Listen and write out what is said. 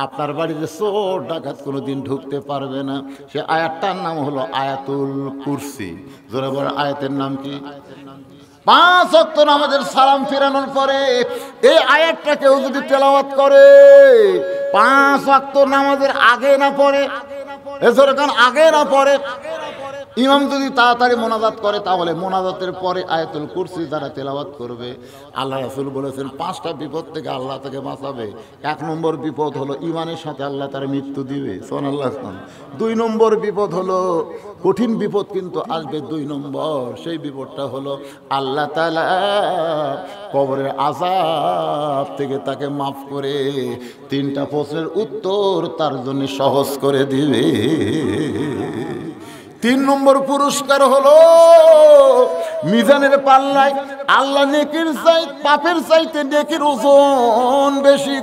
আপনার বাড়িতে চোর ডাকাত কোনোদিন ঢুকতে পারবে না। সে আয়াতটার নাম হলো আয়াতুল কুরসি। জোরে বলেন, আয়াতের নাম কি? 5 ওয়াক্ত নামাজের সালাম ফিরানোর পরে এই আয়াতটা কেউ যদি তেলাওয়াত করে, 5 ওয়াক্ত নামাজের আগে না পড়ে, এজরকান আগে না পড়ে, ইমাম যদি তাড়াতাড়ি মোনাজাত করে, তাহলে মোনাজাতের পরে আয়াতুল কুরসি যারা তেলাওয়াত করবে, আল্লাহ রাসূল বলেছেন 5টা বিপদ থেকে আল্লাহ তাকে বাঁচাবে। 1 নম্বর বিপদ হলো ইমানের সাথে আল্লাহ তার মৃত্যু দিবে, সুবহানাল্লাহ। 2 নম্বর বিপদ হলো, কঠিন বিপদ কিন্তু আসবে 2 নম্বর, সেই বিপদটা হলো আল্লাহ তাআলা কবরের আযাব থেকে তাকে মাফ করে 3টা প্রশ্নের উত্তর তার জন্য সহজ করে দিবে। 3 নম্বর পুরস্কার হলো মিজানের পাল্লায় আল্লাহ নেকির চাই পাপের চাইতে নেকির ওজন বেশি।